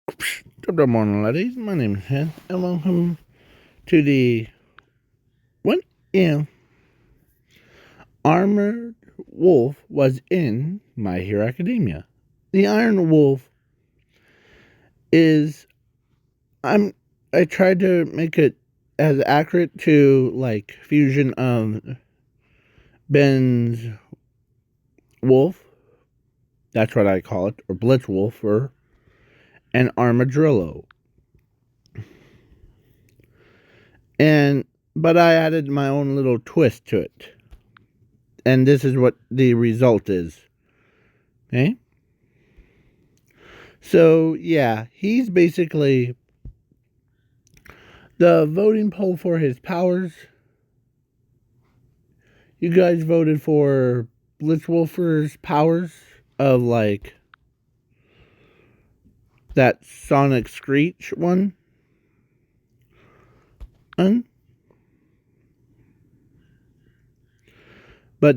Good morning, ladies. My name is Hen, and welcome to the What If Armored Wolf was in My Hero Academia. The Iron Wolf is I tried to make it as accurate to like fusion of Ben's Wolf, that's what I call it, or Blitzwolf, or an Armadillo. But I added my own little twist to it. And this is what the result is. Okay? So, yeah, he's basically the voting poll for his powers. You guys voted for Blitzwolfer's powers of like that Sonic Screech one. But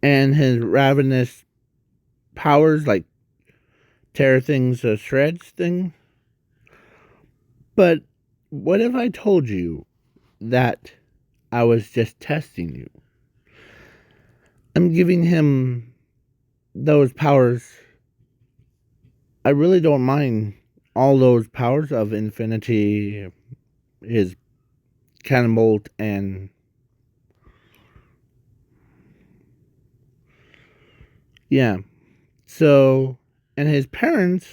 and his ravenous powers, like tear things to shreds thing. But what if I told you that I was just testing you? I'm giving him those powers. I really don't mind all those powers of Infinity, his Cannonbolt, and yeah. So, and his parents,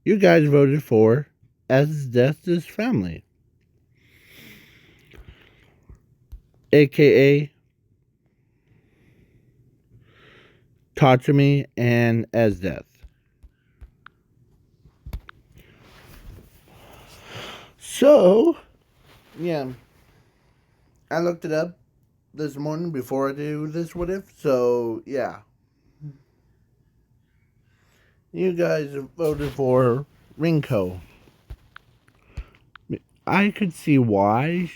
you guys voted for as Death's family, aka Tochimi and Esdeath. So, yeah, I looked it up this morning before I do this what if. So, yeah, you guys voted for Rinko. I could see why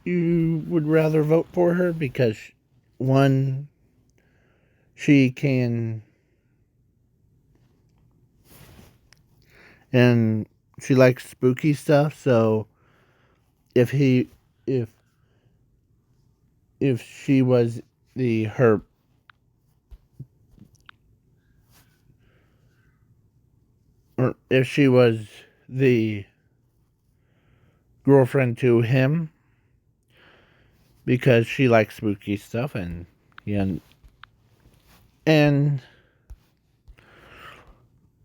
you would rather vote for her because, one, she can, and she likes spooky stuff. So if he, if she was her, or if she was the girlfriend to him, because she likes spooky stuff, and yeah, and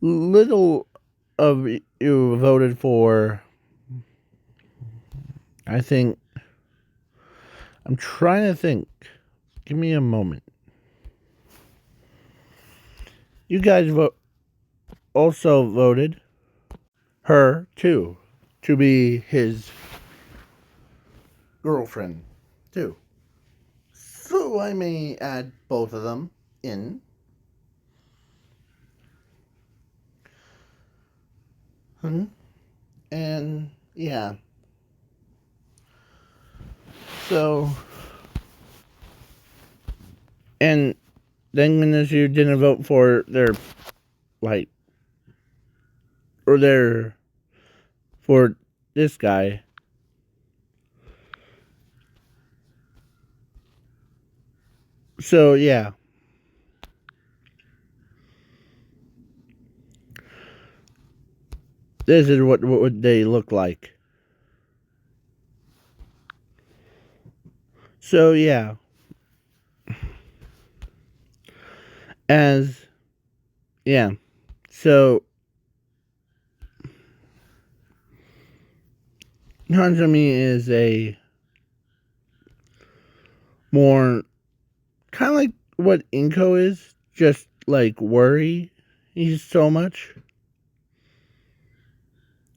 little of you voted for. I think I'm trying to think. Give me a moment. You guys also voted her too to be his girlfriend too. So I may add both of them in. And yeah. So and then as you didn't vote for their like or their for this guy. So yeah. This is what would they look like. So yeah. As yeah. So Hanzami is a more kind of like what Inko is, just like worry. He's so much.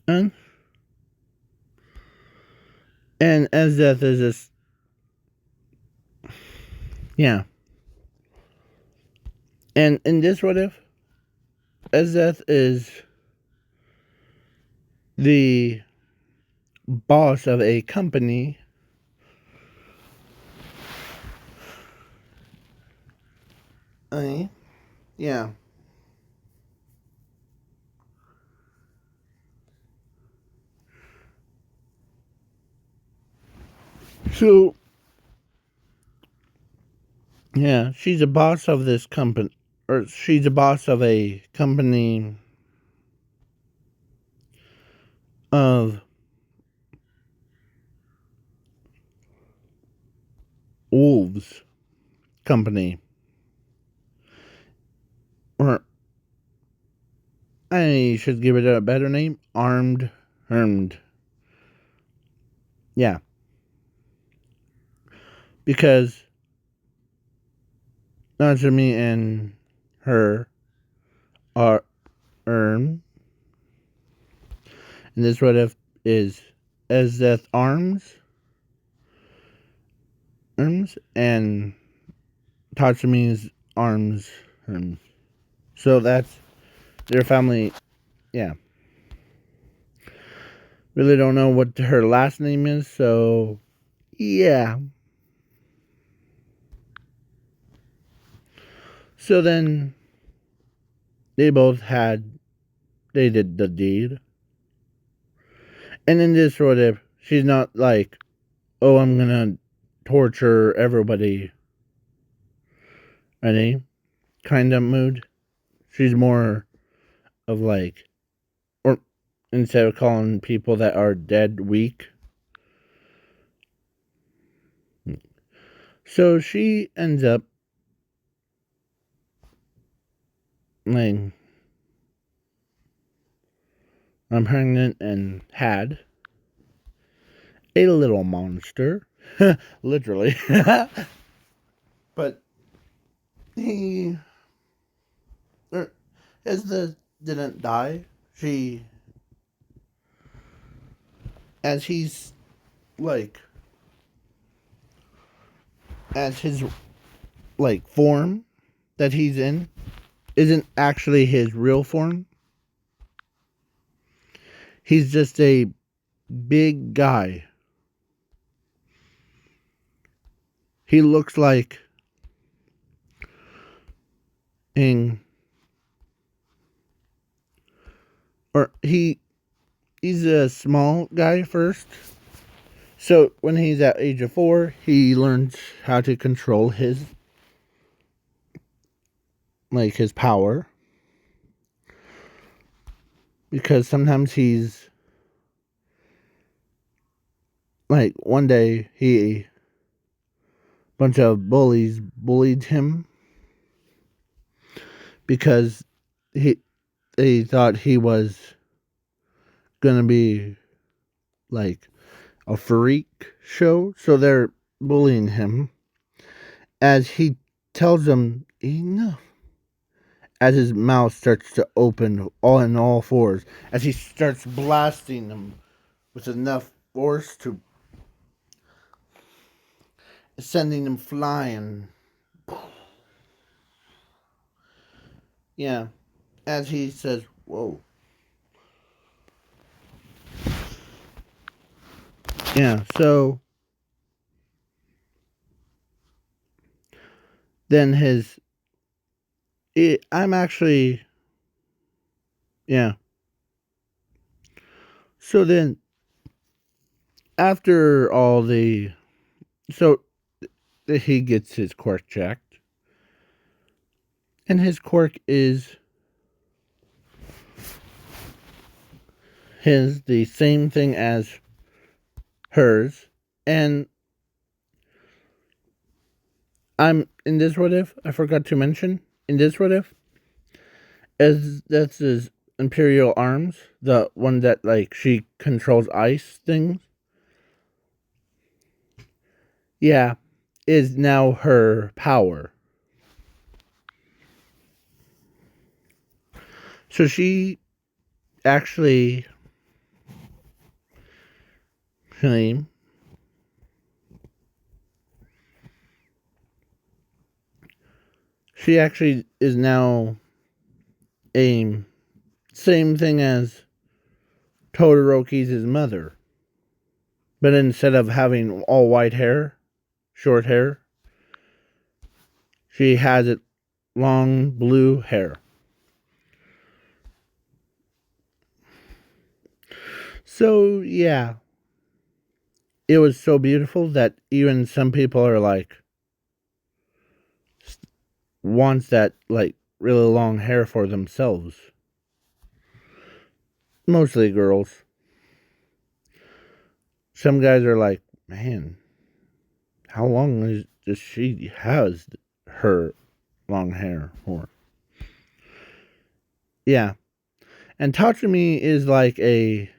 And as death is just yeah. And in this what if as death is the boss of a company. Yeah. So, yeah, she's a boss of this company, or she's a boss of a company of wolves company. Or I should give it a better name. Armed Hermed. Yeah. Because Najami and her are and this what if is Ezeth arms and Tatsumi arms arms. So that's their family. Yeah. Really don't know what her last name is, so yeah. So then they both they did the deed. And in this sort of, she's not like, oh, I'm gonna torture everybody, any kind of mood. She's more of like, or instead of calling people that are dead weak. So she ends up like, I'm pregnant and had a little monster. Literally. But he, as the didn't die. She, as he's like, as his like form that he's in isn't actually his real form. He's just a big guy. He looks like in or he's a small guy first. So when he's at age of 4, he learns how to control his his power, because sometimes he's like one day he bunch of bullies bullied him because he they thought he was gonna be like a freak show, so they're bullying him as he tells them enough. As his mouth starts to open all fours, as he starts blasting them with enough force to sending them flying. Yeah, as he says, "Whoa." Yeah, so then I'm actually, yeah. So then, after all so he gets his quirk checked, and his quirk is the same thing as hers, and I'm in this what if I forgot to mention in this what if as that's his Imperial arms, the one that like she controls ice things. Yeah, is now her power. So she actually claim she actually is now a same thing as Todoroki's his mother. But instead of having all white hair, short hair, she has it long blue hair. So yeah. it was so beautiful that even some people are like, wants that like really long hair for themselves. Mostly girls. Some guys are like, man, how long does she has her long hair for? Yeah. And Tatsumi is like is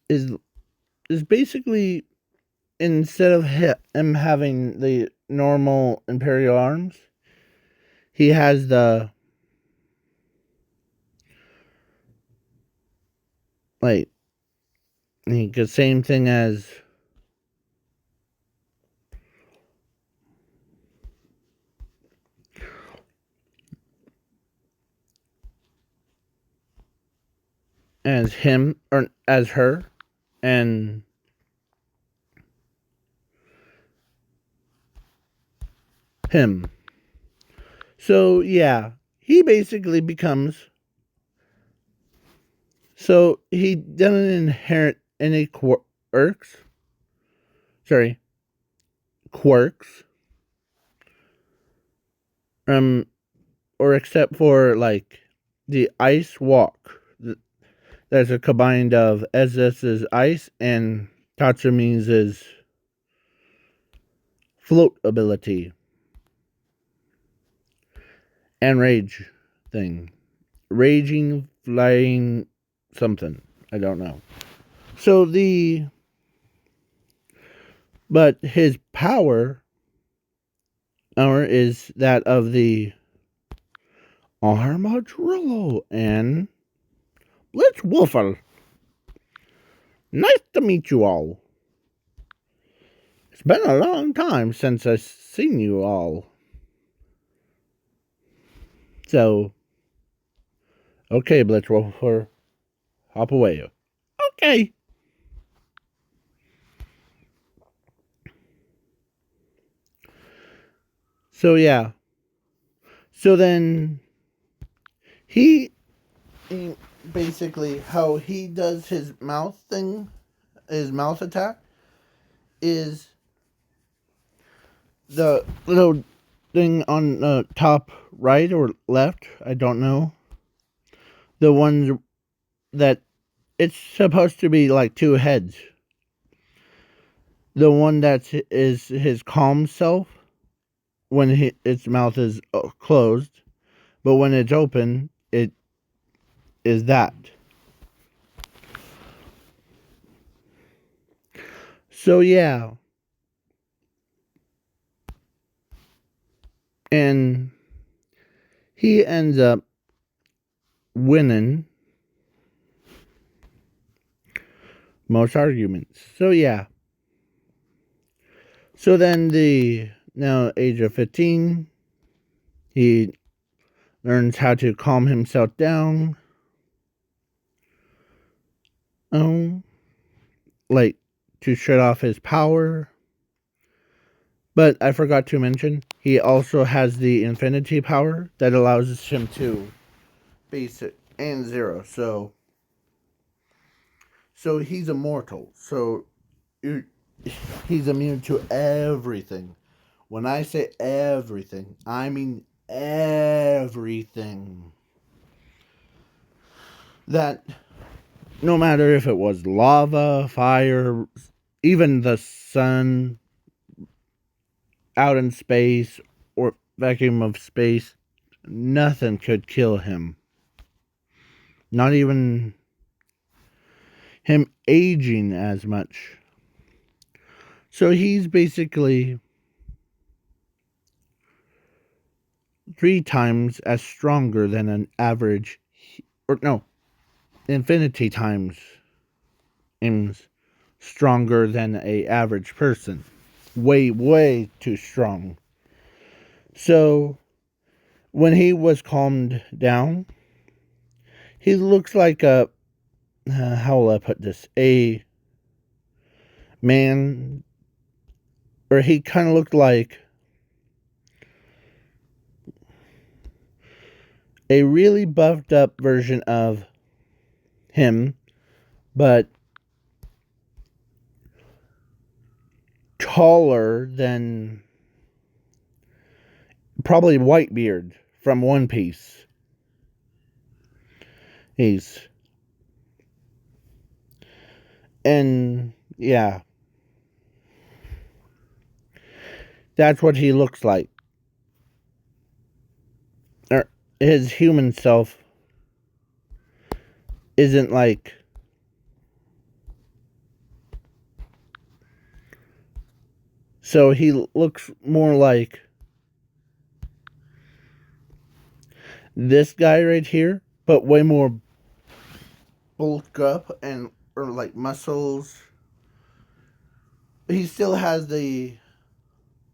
is basically, instead of him having the normal Imperial arms, he has the like the same thing as him or as her, and him. So yeah, he basically becomes. So he doesn't inherit any quirks. Sorry, quirks. Or except for like the ice walk. That's a combined of Ez's ice and Tatsumi's float ability and rage thing. Raging, flying, something. I don't know. So but his power is that of the Armadillo and Blitzwolfer. Nice to meet you all. It's been a long time since I've seen you all. So, okay, Blitzwolfer, hop away. Okay. So, yeah. So then, he basically, how he does his mouth thing, his mouth attack, is the little thing on the top right or left, I don't know. The ones that it's supposed to be like two heads. The one that is his calm self when its mouth is closed, but when it's open, it is that. So yeah, and he ends up winning most arguments. So yeah. So then now age of 15, he learns how to calm himself down. Oh, like to shut off his power. But I forgot to mention, he also has the infinity power that allows him to basic and zero. So he's immortal. So he's immune to everything. When I say everything, I mean everything. That no matter if it was lava, fire, even the sun out in space or vacuum of space, nothing could kill him. Not even him aging as much. So he's basically 3 times as stronger than an average, or no, infinity times stronger than a average person. Way too strong. So when he was calmed down, he looks like how will I put this? A man, or he kind of looked like a really buffed up version of him, but taller than probably Whitebeard from One Piece. And yeah, that's what he looks like. His human self isn't like so he looks more like this guy right here, but way more bulked up and or like muscles. He still has the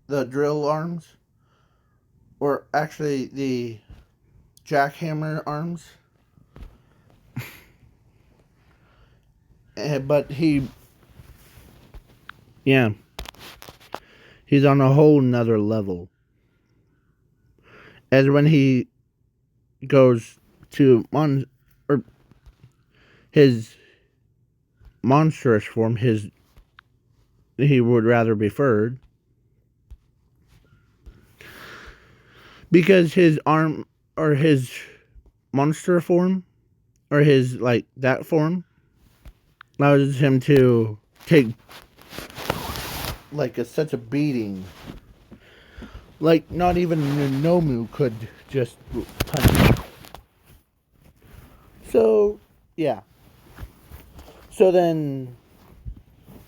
drill arms, or actually the jackhammer arms. But yeah, he's on a whole nother level. As when he goes to or his monstrous form, he would rather be furred, because his arm or his monster form or his like that form allows him to take like such a beating. Like not even Nomu could just punch. So yeah. So then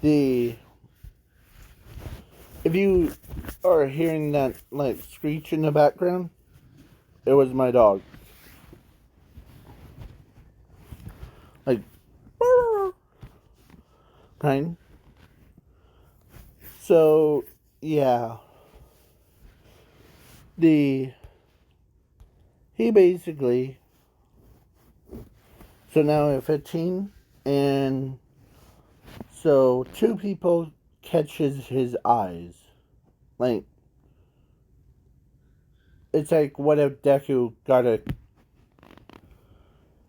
if you are hearing that like screech in the background, it was my dog. Like kind. So yeah. He basically, so now at 15, and so two people catches his eyes. Like, it's like what if Deku got a,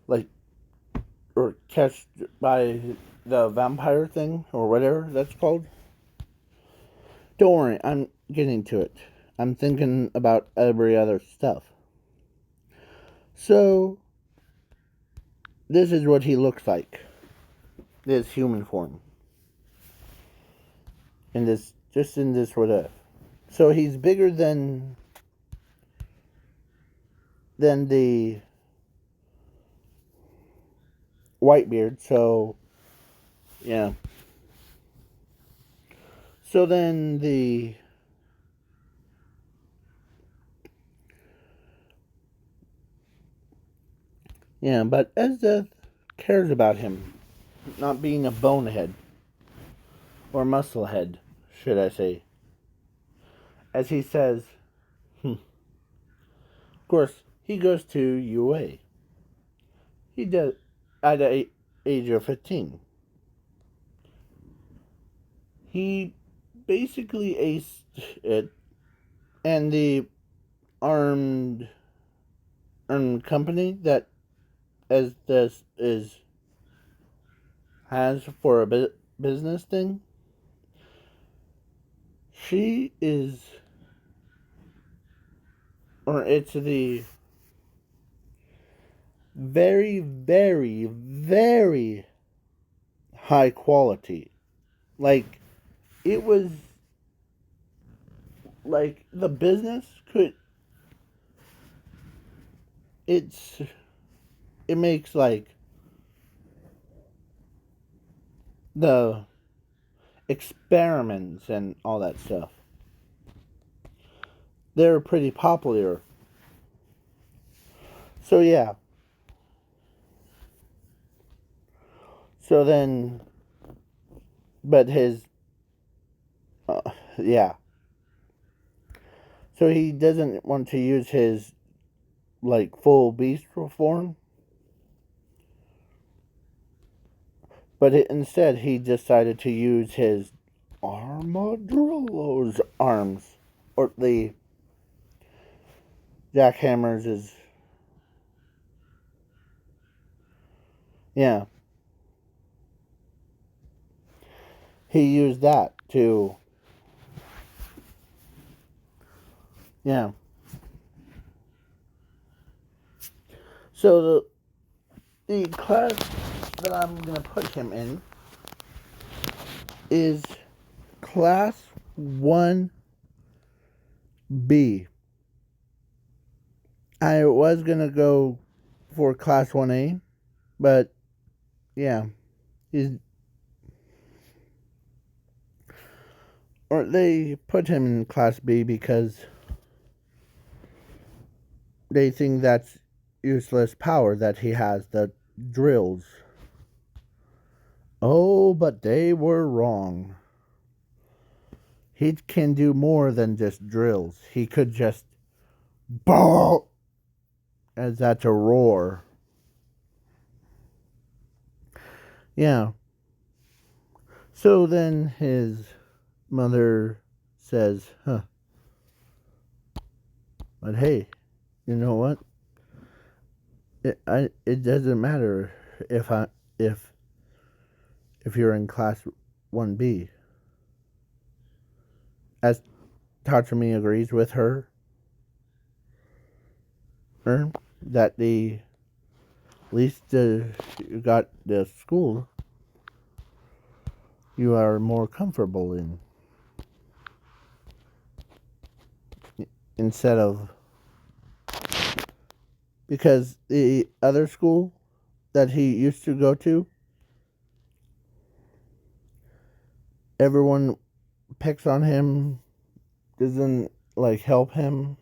like, or catched by the vampire thing, or whatever that's called. Don't worry, I'm getting to it. I'm thinking about every other stuff. So, this is what he looks like. This human form. In this, just in this whatever. So he's bigger than the Whitebeard, so yeah. So then but Esdeath cares about him not being a bonehead, or musclehead, should I say. As he says, of course, he goes to UA. He does at the age of 15. He basically aced it, and the armed company that as this has for a business thing, she is, or it's the very, very, very high quality. Like, it was like the business could, it makes like the experiments and all that stuff. They're pretty popular. So yeah. So then, but yeah. So he doesn't want to use his like full beast form, but instead he decided to use his armadillo's arms, or the jackhammers is, yeah. He used that to Yeah. So the class that I'm gonna put him in is class 1B. I was gonna go for class 1A, but yeah, he's or they put him in class B because they think that's useless power that he has, the drills. Oh, but they were wrong. He can do more than just drills. He could just BOOM! As that's a roar. Yeah. So then his mother says, huh, but hey, you know what? It doesn't matter if I if you're in class 1B. As Tatsumi agrees with her, that the at least you got the school you are more comfortable in instead of because the other school that he used to go to, everyone picks on him, doesn't like help him.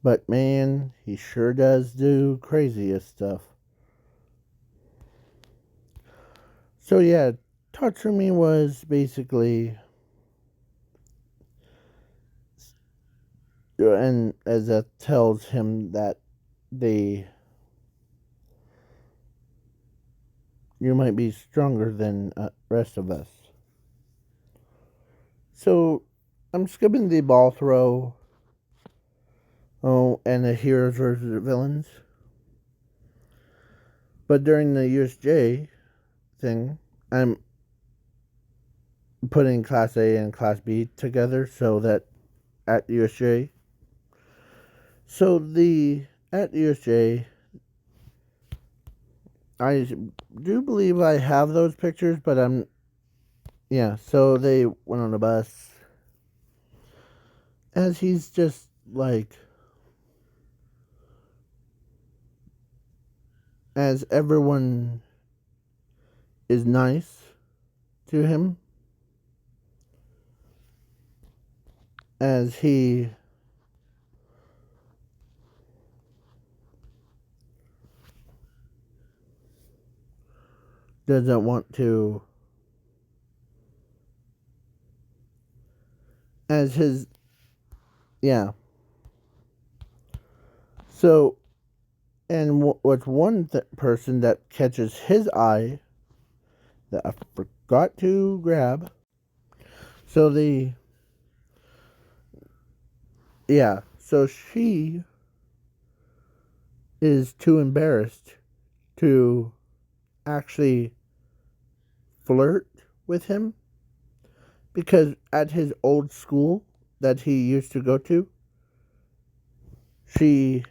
But man, he sure does do craziest stuff. So yeah, Tatsumi was basically, and as that tells him that they, you might be stronger than rest of us. So I'm skipping the ball throw. Oh, and the heroes versus the villains. But during the USJ thing, I'm putting Class A and Class B together so that at USJ. So the at USJ, I do believe I have those pictures, but yeah. So they went on a bus, as he's just like, as everyone is nice to him, as he doesn't want to, as his, yeah. So, and what's one person that catches his eye that I forgot to grab. So yeah, so she is too embarrassed to actually flirt with him because at his old school that he used to go to, he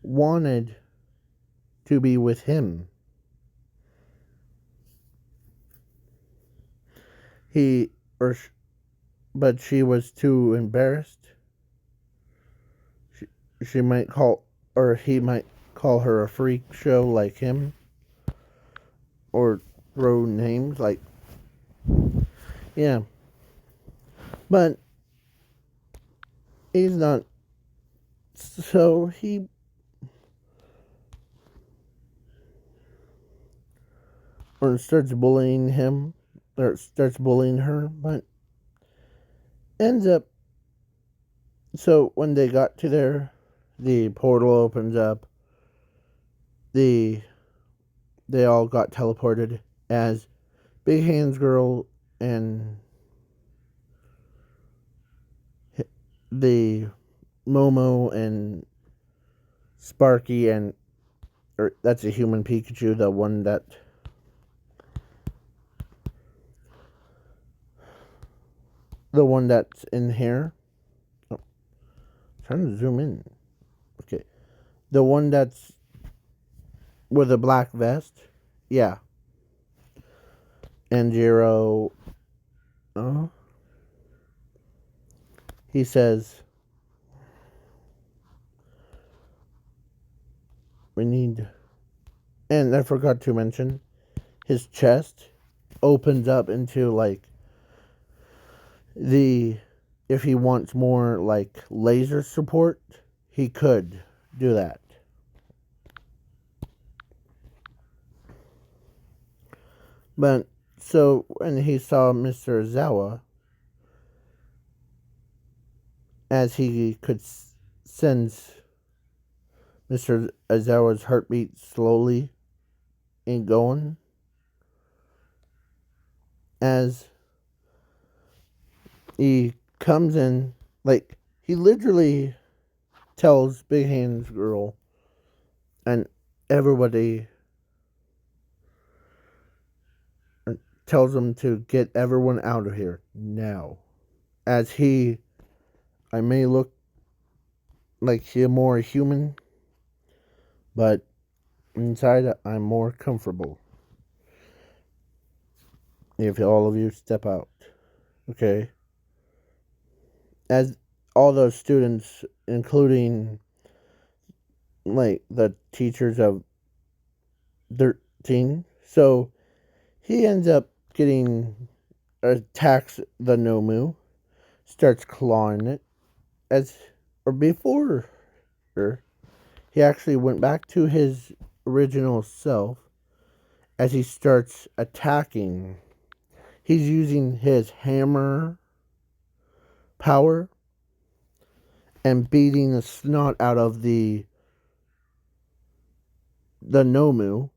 wanted to be with him. He or but she was too embarrassed. She might call or he might call her a freak show like him or throw names like yeah. But he's not, so he or starts bullying him or starts bullying her, but ends up, so when they got to there, the portal opens up, they all got teleported as Big Hands Girl and the Momo and Sparky and or that's a human Pikachu, the one that the one that's in here. Oh, trying to zoom in. Okay. The one that's with a black vest. Yeah. And Jiro, uh, he says, we need. And I forgot to mention, his chest opens up into like the. If he wants more like laser support, he could do that. But so when he saw Mr. Zawa, as he could sense Mr. Azawa's heartbeat slowly and going, as he comes in, like, he literally tells Big Hands Girl and everybody, tells them to get everyone out of here now. As I may look like he's more human, but inside I'm more comfortable. If all of you step out, okay? As all those students, including like the teachers of 13, so he ends up getting attacks the Nomu, starts clawing it, as or before he actually went back to his original self. As he starts attacking, he's using his hammer power and beating the snot out of the Nomu.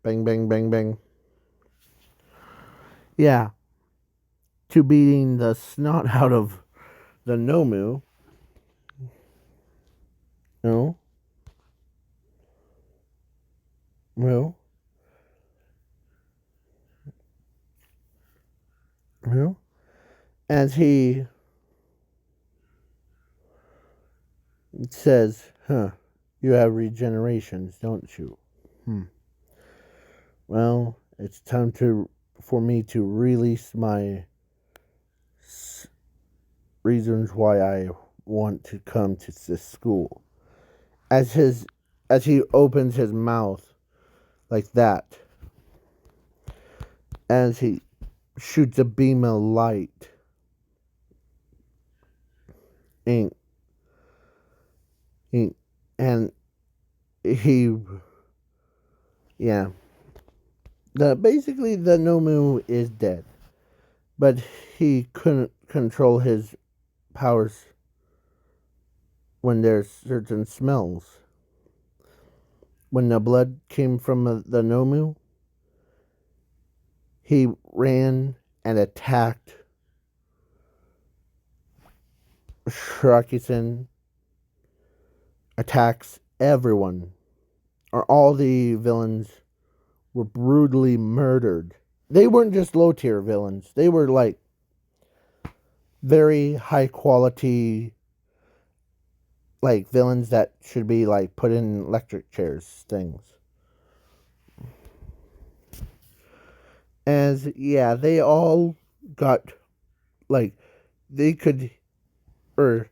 Bang, bang, bang, bang. Yeah. To beating the snot out of the Nomu. No. No. No. As he says, you have regenerations, don't you? Well, it's time for me to release my reasons why I want to come to this school. As he opens his mouth like that, as he shoots a beam of light, and he yeah. Basically the Nomu is dead, but he couldn't control his powers when there's certain smells. When the blood came from the Nomu, he ran and attacked Shirakisan, attacks everyone, or all the villains were brutally murdered. They weren't just low tier villains, they were like very high quality, like villains that should be like put in electric chairs things. As yeah, they all got like they could or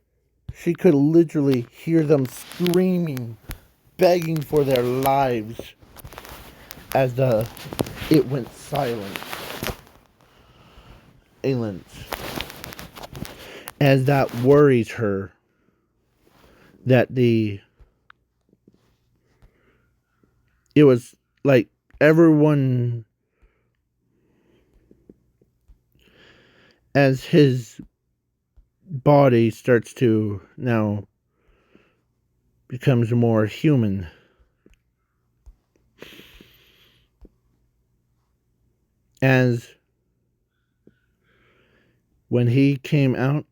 she could literally hear them screaming, begging for their lives as it went silent. Aliens. As that worries her that it was like everyone, as his body starts to now becomes more human, as when he came out,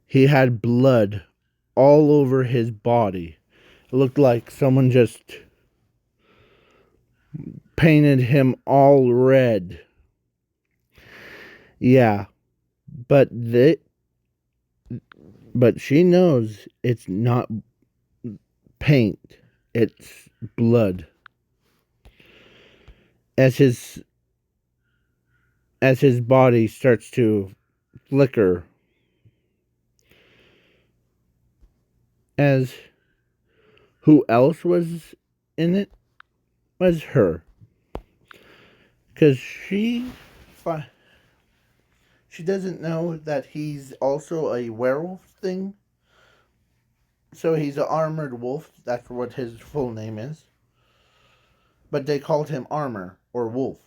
he had blood all over his body. It looked like someone just painted him all red. Yeah, but but she knows it's not paint, it's blood. As his body starts to flicker, as who else was in it was her, because she doesn't know that he's also a werewolf thing. So he's an armored wolf. That's what his full name is. But they called him Armor or Wolf.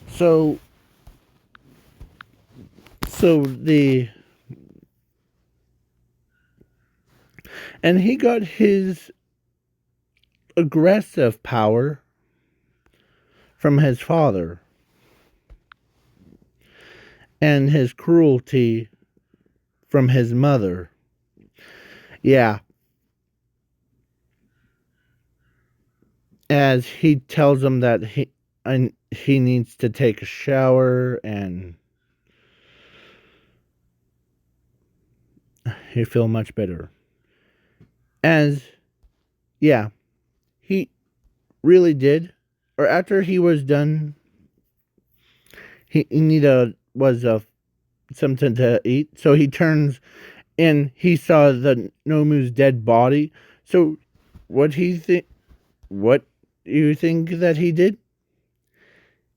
So the and he got his aggressive power from his father and his cruelty from his mother. Yeah. As he tells him that he needs to take a shower and he feel much better. As yeah, he really did. Or after he was done, he needed something to eat. So he turns and he saw the Nomu's dead body. So what what do you think that he did?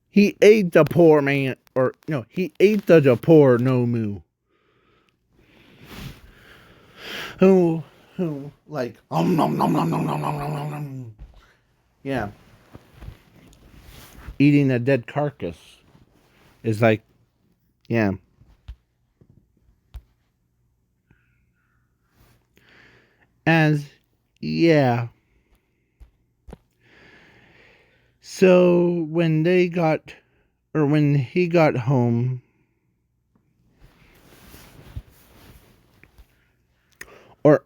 He ate the poor man, or no, he ate the poor Nomu. Who like nom nom nom nom nom nom nom nom nom. Yeah, eating a dead carcass is like, yeah. As yeah. So when he got home, or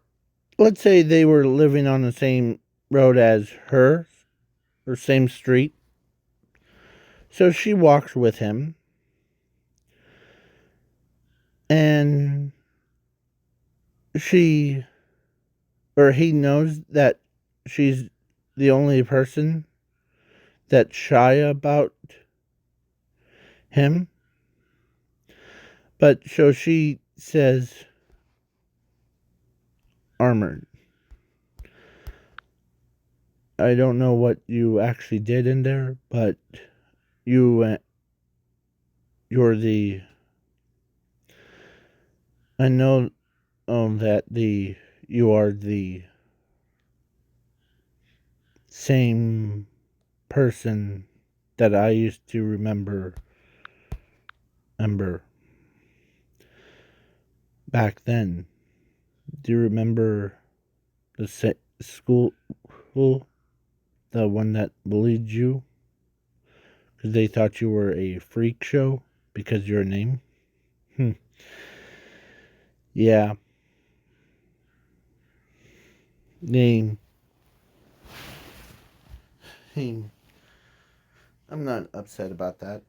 let's say they were living on the same road as her, or same street. So she walks with him, and he knows that she's the only person that's shy about him. But so she says, Armored, I don't know what you actually did in there, but you're the. I know that you are the same person that I used to remember back then. Do you remember the school, the one that bullied you because they thought you were a freak show because your name? Yeah, name. I'm not upset about that.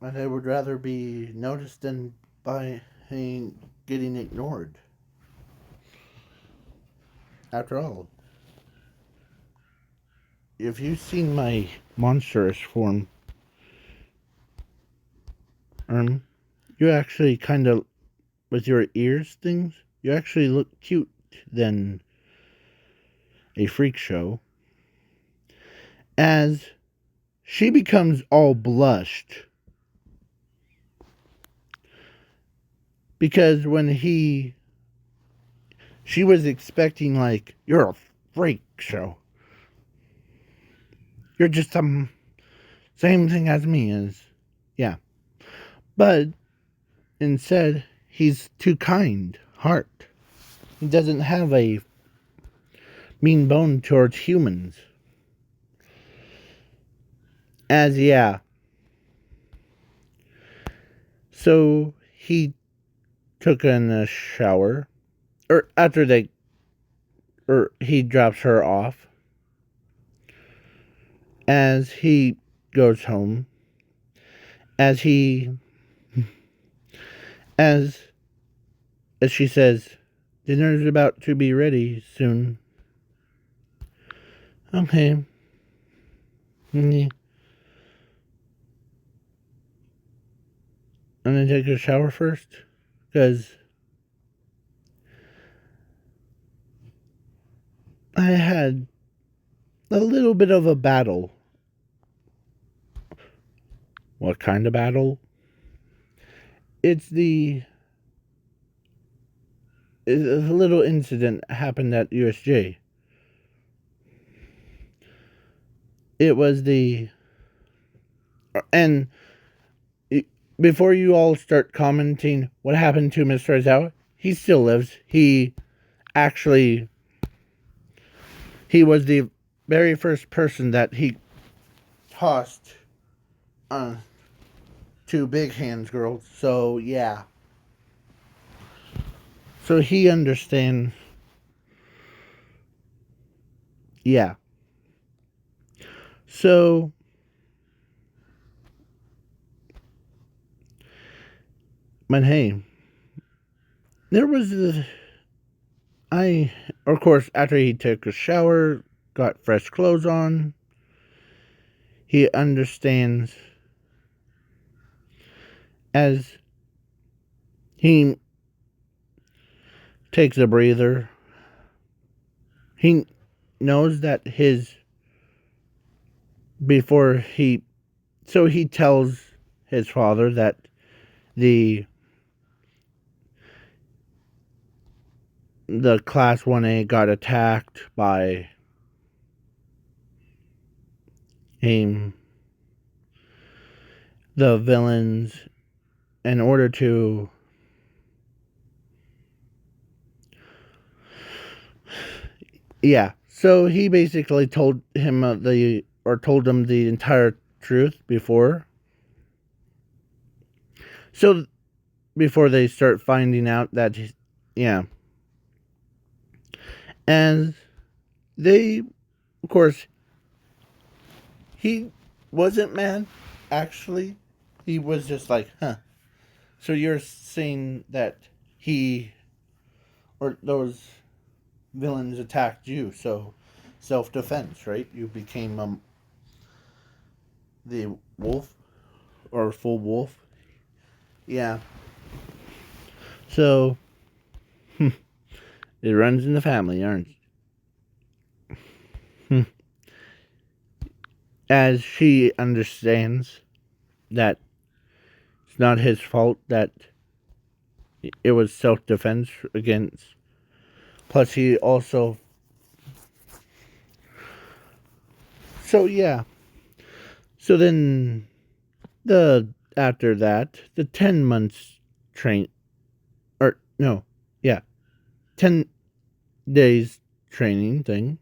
But I would rather be noticed than by getting ignored. After all, if you've seen my monstrous form, you actually kind of, with your ears things, you actually look cute than a freak show. As she becomes all blushed. Because she was expecting, like, you're a freak show. You're just some same thing as me as, yeah. But instead, he's too kind heart. He doesn't have a mean bone towards humans. As yeah. So he took in a shower, or he drops her off. As he goes home, as he, as she says, dinner's about to be ready soon. Okay. I'm gonna take a shower first, because I had a little bit of a battle. What kind of battle? It's a little incident happened at USJ. It was and before you all start commenting what happened to Mr. Aizawa, he still lives. Actually, he was the very first person that he tossed to Big Hands Girl. So, yeah. So he understands. Yeah. So, but hey, there was of course, after he took a shower, got fresh clothes on, he understands as he takes a breather. He knows that so he tells his father that the class 1A got attacked by the villains in order to so he basically told him told him the entire truth before they start finding out that and they, of course, he wasn't mad. Actually, he was just like, huh. So you're saying that those villains attacked you, so self-defense, right? You became the wolf, or full wolf. Yeah. So it runs in the family, aren't it? As she understands that it's not his fault, that it was self-defense against. Plus, he also. So yeah. So then, after that, the 10 months 10 days training thing,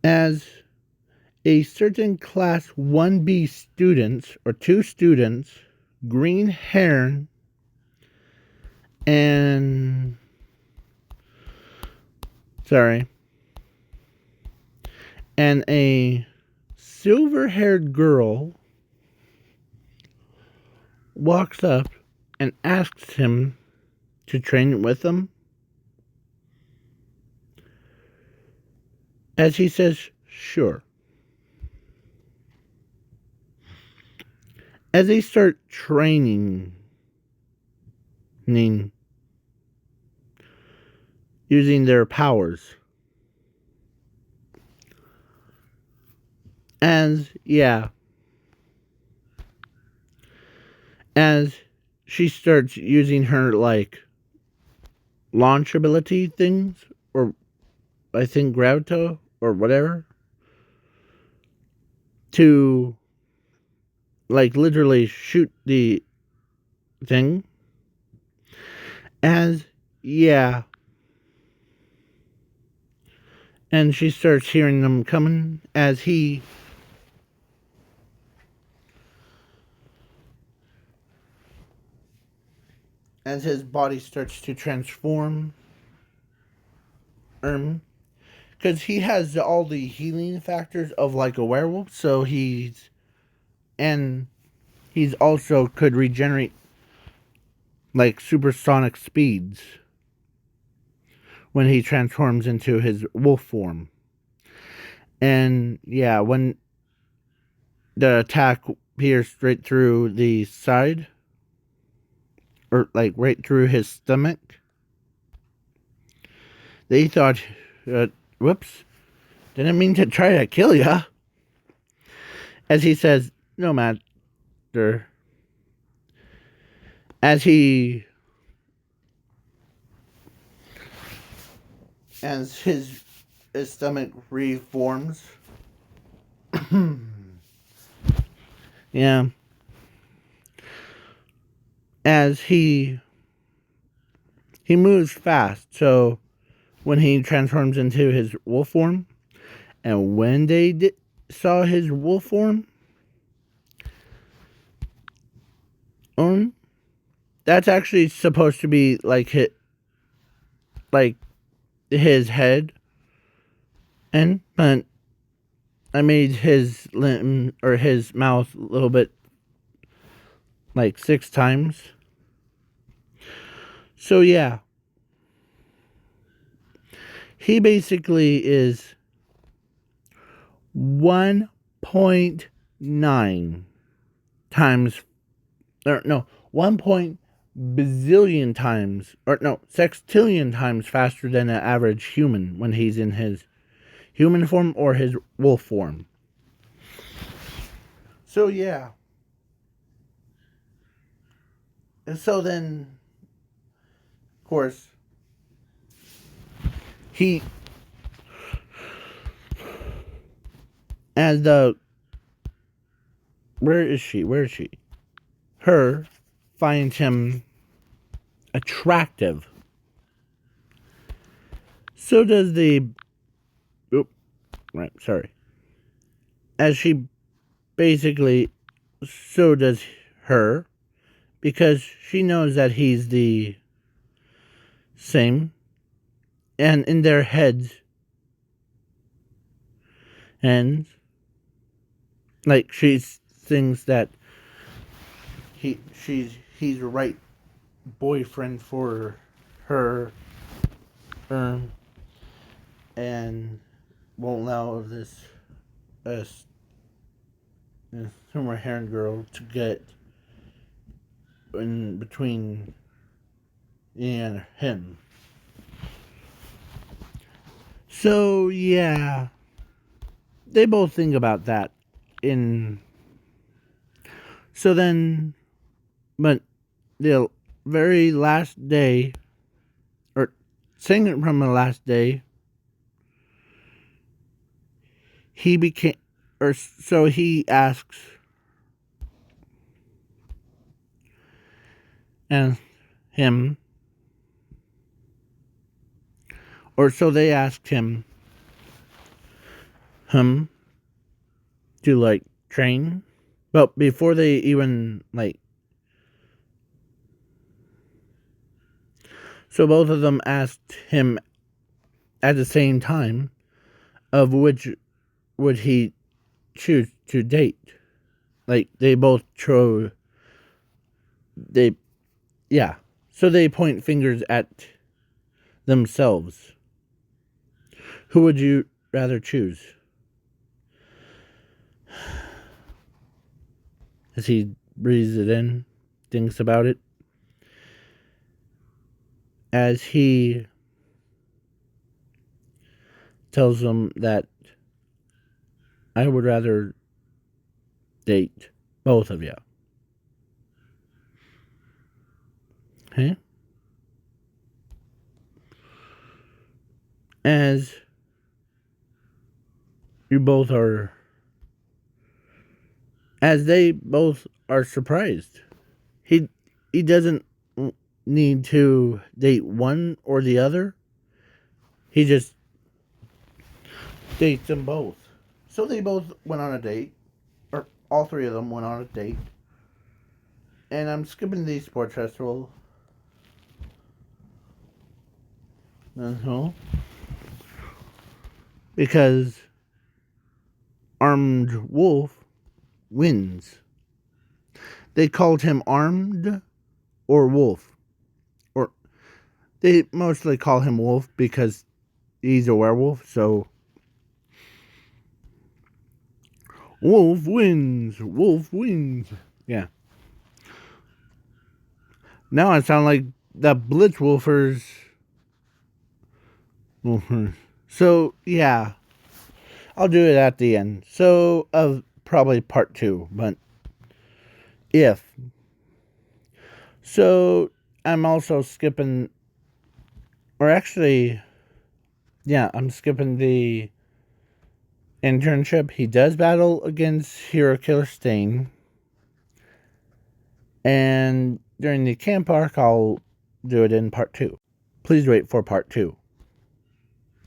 as a certain class 1B students, or 2 students, green hair and a silver-haired girl walks up and asks him to train with them. As he says, sure. As they start training, using their powers. As she starts using her, launch ability things, or I think Gravito, or whatever, to, literally shoot the thing. And she starts hearing them coming as his body starts to transform. Because he has all the healing factors of a werewolf, so he's also could regenerate like supersonic speeds when he transforms into his wolf form. And yeah, when the attack pierced right through the side, or like right through his stomach, they thought, whoops, didn't mean to try to kill ya. As he says, no matter. As his stomach reforms. Yeah. As he moves fast, so when he transforms into his wolf form, and when they saw his wolf form, that's actually supposed to be like his head, but I made his limb or his mouth a little bit like 6 times. So yeah, he basically is 1.9 times, or no, 1 bazillion times, or no, sextillion times faster than an average human when he's in his human form or his wolf form. So yeah. And so then, of course, as the, where is she? Her finds him attractive. So does as she basically, so does her, because she knows that he's the same, and in their heads, and like she thinks that he's the right boyfriend for her, and won't allow this Summer Heron girl to get in between and him. So yeah, they both think about that. So then, but the very last day, or second from the last day, he became, or so he asks, and him, or so they asked him, to like train. But before they even like, so both of them asked him at the same time of which would he choose to date. Like they both chose, so they point fingers at themselves. Who would you rather choose? As he breathes it in, thinks about it. As he tells them that I would rather date both of you. Okay? As you both are, as they both are surprised. He doesn't need to date one or the other. He just dates them both. So they both went on a date, or all three of them went on a date. And I'm skipping the sports festival. Because Armed Wolf wins. they called him Armed or Wolf. Or they mostly call him Wolf because he's a werewolf, so Wolf wins. Wolf wins. Yeah. Now I sound like the Blitzwolfers. So, yeah. I'll do it at the end. So, of probably part 2, but if. So, I'm also skipping, or actually, yeah, I'm skipping the internship. He does battle against Hero Killer Stain. And during the camp arc, I'll do it in part 2. Please wait for part 2.